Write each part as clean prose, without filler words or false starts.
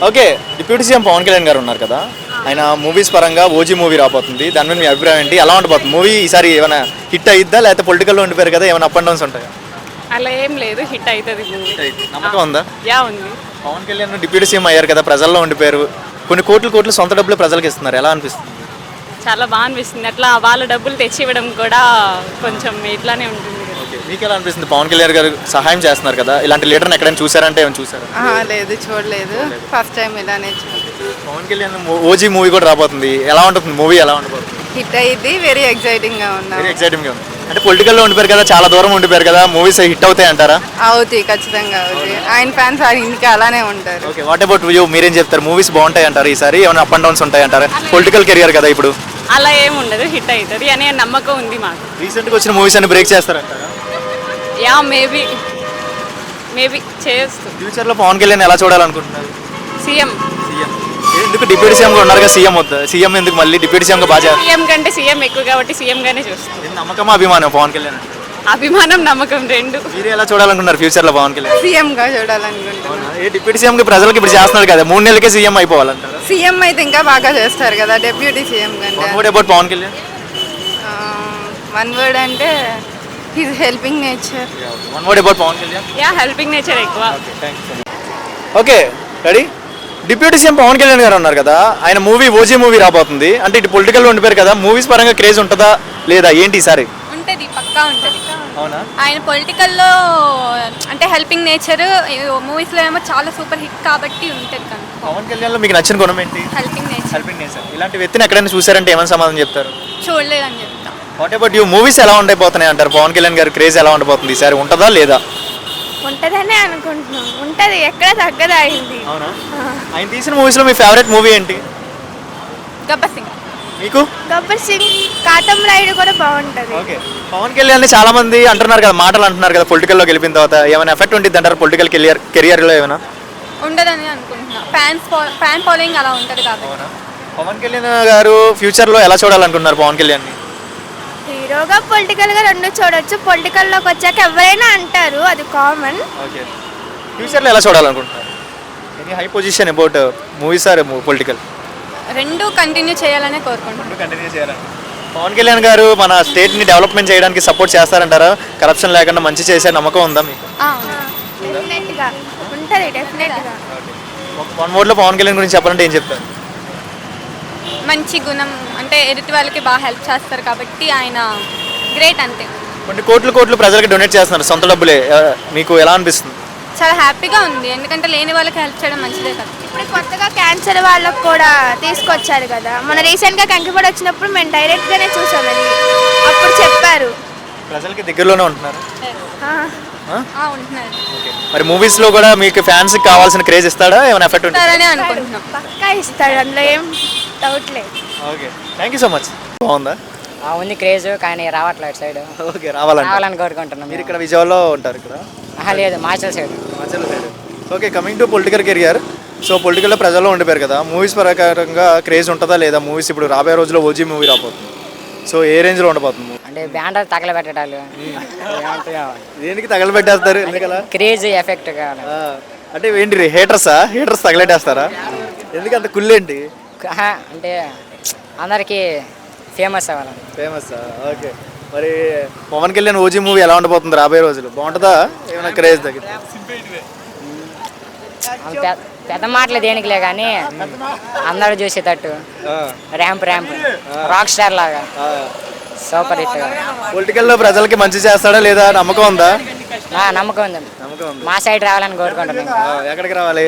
Okay, deputy CM Pawan Kalyan గారు ఉన్నారు కదా, ఆయన మూవీస్ పరంగా ఓజీ మూవీ రాబోతుంది. దాని మీద మీ అభిప్రాయం ఏంటి? ఎలా ఉండబోతుంది మూవీ? ఈసారి ఏమైనా హిట్ అయిద్దా, లేకపోతే పొలిటికల్లో ఉండిపోయారు కదా, ఏమైనా అప్ అండ్ డౌన్స్ ఉంటాయా? అలా ఏం లేదు, హిట్ అవుతుంది మూవీ. నమ్మకం ఉందా? యా ఉంది. పవన్ కళ్యాణ్ డిప్యూటీ సీఎం అయ్యారు కదా, ప్రజల్లో ఉండిపోయారు, కొన్ని కోట్లు సొంత డబ్బులు ప్రజలకు ఇస్తున్నారు, ఎలా అనిపిస్తుంది? చాలా బాగా అనిపిస్తుంది. అట్లా వాళ్ళ డబ్బులు తెచ్చి ఇవ్వడం కూడా కొంచెం ఇట్లానే ఉంటుంది కదా. ఓకే, మీకు ఎలా అనిపిస్తుంది? పవన్ కళ్యాణ్ గారు సహాయం చేస్తున్నారు కదా, ఇలాంటి లీడర్ని ఎక్కడైనా చూసారంటే ఏమైనా చూసారా? లేదు, చూడలేదు. ఫస్ట్ టైం ఇలానే పవన్ కళ్యాణ్ ఓజీ మూవీ కూడా రాబోతుంది, ఎలా ఉంటుంది మూవీ? ఎలా ఉండబోతుంది? హిట్ అయ్యింది. వెరీ ఎక్సైటింగ్ గా ఉన్నాం. వెరీ ఎక్సైటింగ్ గా ఉంది. అంటే పొలిటికల్లో ఉండిపోయారు కదా, చాలా దూరం ఉండిపోయారు కదా, మూవీస్ హిట్ అవుతాయి అంటారా? అవుతాయి, ఖచ్చితంగా అవుతాయి. ఆయన ఫ్యాన్స్ ఇంకా అలానే ఉంటారు. Okay, what about you? మీరేం చెప్తారు? మూవీస్ బాగుంటాయి అంటారు ఈసారి, ఏమైనా అప్ అండ్ డౌన్స్ ఉంటాయి అంటారా? పొలిటికల్ కెరియర్ కదా ఇప్పుడు. అలా ఏం ఉండదు, హిట్ అవుతుంది అనే నమ్మకం ఉంది మాకు. రీసెంట్గా వచ్చిన మూవీస్ అన్ని బ్రేక్ చేస్తారంటారా? యా, మేబీ చేస్తుంది. ఫ్యూచర్లో పవన్ కళ్యాణ్ ఎలా చూడాలనుకుంటున్నారు? సీఎం. ఎందుకు డిప్యూటీ సీఎం ఉన్నారు కదా, సీఎం వద్దా? సీఎం ఎందుకు మళ్ళీ? డిప్యూటీ సీఎం బాగా సీఎం కంటే సీఎం ఎక్కువ కాబట్టి సీఎం గానే చూస్తాం. నమ్మకమా అభిమానం పవన్ కళ్యాణ్ అంటే? అభిమానం నమ్మకం రెండు. మీరు ఎలా చూడాలనుకుంటున్నారు ఫ్యూచర్ లో పవన్ కళ్యాణ్? సీఎం గా చూడాలనుకుంటున్నాను. ఏ డిప్యూటీ సీఎం కి ప్రజలకు ఇప్పుడు చేస్తున్నారు కదా, 3 నెలలకే సీఎం అయిపోవాలంటారు. సీఎం అయితే ఇంకా బాగా చేస్తారు కదా డెప్యూటీ సీఎం కంటే. What about Pawan Kalyan? One word అంటే his helping nature. One word about Pawan Kalyan? Yeah, helping nature ఎక్కువ. Okay, ready? Deputy CM Pawan Kalyan గారు ఉన్నారు కదా, ఆయన మూవీ ఓజీ మూవీ రాబోతుంది. అంటే ఇటు పొలిటికల్ ఉండిపోయారు కదా, మూవీస్ పరంగా క్రేజ్ ఉంటుందా లేదా ఏంటి ఈసారి? ఉంటుంది, పక్కా ఉంటుంది. అవునా? ఆయన పొలిటికల్లో అంటే హెల్పింగ్ నేచర్, మూవీస్లో ఏమో చాలా సూపర్ హిట్ కాబట్టి ఉంటుంది. కానీ పవన్ కళ్యాణ్లో మీకు నచ్చిన గుణం ఏంటి? Helping nature. ఇలాంటి వ్యక్తిని ఎక్కడైనా చూసారంటే ఏమైనా సమాధానం చెప్తారు? చూడలేదని చెప్తా. What about you? మూవీస్ ఎలా ఉండబోతున్నాయి అంటారు? పవన్ కళ్యాణ్ గారు క్రేజ్ ఎలా ఉండబోతుంది ఈసారి, ఉంటుందా లేదా? ఉంటుందనే అనుకుంటున్నాం. ఉంటుంది, ఎక్కడ తగ్గదా అయింది. అవునా? ఆయన తీసిన మూవీస్లో మీ ఫేవరెట్ మూవీ ఏంటి? గబ్బర్ సింగ్. మీకు? గబ్బర్ సింగ్, కాటం రైడ్ కూడా బాగుంటుంది. ఓకే, పవన్ కళ్యాణ్ చాలా మంది అంటున్నారు కదా, మాటలు అంటున్నారు కదా, పొలిటికల్లో గెలిపిన తర్వాత ఏమైనా ఎఫెక్ట్ ఉంటుంది అంటారు పొలిటికల్ కెరియర్లో ఏమైనా? ఉండదని అనుకుంటున్నా. ఫ్యాన్ ఫాలోయింగ్ అలా ఉంటుంది కాబట్టి. పవన్ కళ్యాణ్ గారు ఫ్యూచర్లో ఎలా చూడాలనుకుంటున్నారు పవన్ కళ్యాణ్? హీరోగా పొలిటికల్గా రెండు చూడొచ్చు. పొలిటికల్లోకి వచ్చాక ఎవరైనా అంటారు, అది కామన్. ఓకే, ఫ్యూచర్లో ఎలా చూడాలనుకుంటున్నారు? Any high position about movies or political? రెండు కంటిన్యూ చేయాలనే కోరుకుంటున్నాను. కంటిన్యూ చేయాలని. పవన్ కళ్యాణ్ గారు మన స్టేట్ని డెవలప్మెంట్ చేయడానికి సపోర్ట్ చేస్తారంటారా? కరప్షన్ లేకుండా మంచి చేసే నమ్మకం ఉందా మీకు? డెఫినెట్గా ఉంటుంది, డెఫినెట్గా. వన్ వర్డ్లో పవన్ కళ్యాణ్ గురించి చెప్పాలంటే ఏం చెప్తారు? మంచి గుణం, అంటే ఎదుటి వాళ్ళకి బాగా హెల్ప్ చేస్తారు కాబట్టి ఆయన గ్రేట్ అంతే. కొన్ని కోట్లు ప్రజలకు డొనేట్ చేస్తున్నారు సొంత డబ్బులే, మీకు ఎలా అనిపిస్తుంది? చాలా హ్యాపీగా ఉంది, ఎందుకంటే లేని వాళ్ళకి హెల్ప్ చేయడం మంచిదే కదా. ఇప్పుడు కొత్తగా క్యాన్సర్ వాళ్ళకు కూడా తీసుకొచ్చారు కదా, మన రీసెంట్గా కంకిపడి వచ్చినప్పుడు మేము డైరెక్ట్గానే చూసామండి, అప్పుడు చెప్పారు. ప్రజలకి దగ్గరలోనే ఉంటున్నారు. ఉంటున్నారు. మరి మూవీస్లో కూడా మీకు ఫ్యాన్స్ కావాల్సిన క్రేజ్ ఇస్తాడా, ఏమైనా ఎఫెక్ట్ ఉంటుంది? అనుకుంటున్నాం. పక్కా ఇస్తాడు, అందులో ఏం డౌట్ లేదు. Okay, thank you so much. బాగుందా? ఉంది క్రేజ్, కానీ రావట్లేదు అటు సైడ్. ఓకే, రావాలని కోరుకుంటున్నాం. మీరు ఇక్కడ విజయవాడలో ఉంటారు ఇక్కడ? లేదు, Machal side. Okay, coming to political career. So పొలిటికల్లో ప్రజల్లో ఉండిపోయారు కదా, మూవీస్ ప్రకారంగా క్రేజ్ ఉంటుందా లేదా? మూవీస్ ఇప్పుడు రాబోయే రోజుల్లో ఓజీ మూవీ రాబోతుంది, సో ఏ రేంజ్లో ఉండబోతుంది? అంటే బ్యానర్ తగలబెట్టడాలు. దేనికి తగలబెట్టేస్తారు? ఎందుకలా? క్రేజ్ ఎఫెక్ట్ కావాలి. అంటే ఏంటి, హేటర్స్ తగలెట్టేస్తారా? ఎందుకు అంత కుళ్ళేంటి? అంటే అందరికి ఫేమస్ అవ్వాలి. ఫేమస్. ఓకే, మరి పవన్ కళ్యాణ్ ఓజీ మూవీ ఎలా ఉండబోతుంది రాబోయే రోజులు? బాగుంటుందా, ఏమైనా క్రేజ్ తగ్గి? పెద్ద మాటలు దేనికిలే కానీ అందరూ చూసేటట్టు ర్యాంప్ రాక్ స్టార్ లాగా సూపర్ హిట్. పొలిటికల్లో ప్రజలకి మంచి చేస్తాడా లేదా, నమ్మకం ఉందా? నమ్మకం ఉంది. మా సైడ్ రావాలని కోరుకుంటున్నాం. ఎక్కడికి రావాలి?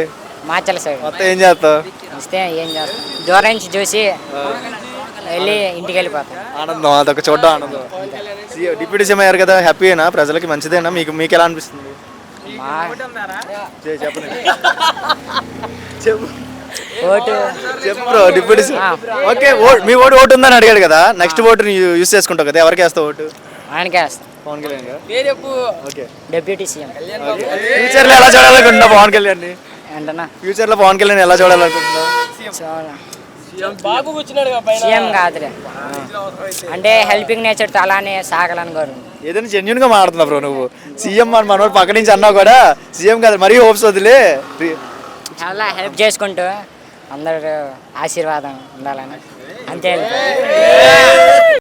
మాచల్ సైడ్. మొత్తం ఏం చేస్తావు? వస్తే ఏం చేస్తాం, దూరం నుంచి చూసి వెళ్ళి ఇంటికి వెళ్ళిపోతాం. ఆనందం, అదొక చూడడం ఆనందం. డిప్యూటీ సీఎం అయ్యారు కదా, హ్యాపీయేనా? ప్రజలకి మంచిదేనా? మీకు ఎలా అనిపిస్తుంది? చెప్పు బ్రో. డిప్యూటీ సీఎం ఓకే, మీ ఓటు ఉందని అడిగాడు కదా, నెక్స్ట్ ఓటు యూస్ చేసుకుంటావు కదా, ఎవరికి వేస్తావు ఓటు? ఆయనకే వేస్తాం. Pawan Kalyan. Okay, deputy CM. ఫ్యూచర్లో ఎలా చూడాలనుకుంటున్నావు పవన్ కళ్యాణ్? ఏంటన్నా ఫ్యూచర్లో పవన్ కళ్యాణ్ ఎలా చూడాలనుకుంటున్నావు? సీఎం కాదులే, అంటే హెల్పింగ్ నేచర్ అలానే సాగాలని కోరు. ఏదైనా జెన్యున్ గా మాట్లాడుతున్నావు బ్రో నువ్వు. సీఎం మనోడు పక్క నుంచి అన్నావు కూడా, సీఎం కాదు, మరీ హోప్స్ వదిలే. చాలా హెల్ప్ చేసుకుంటూ అందరూ ఆశీర్వాదం ఉండాలని అంతే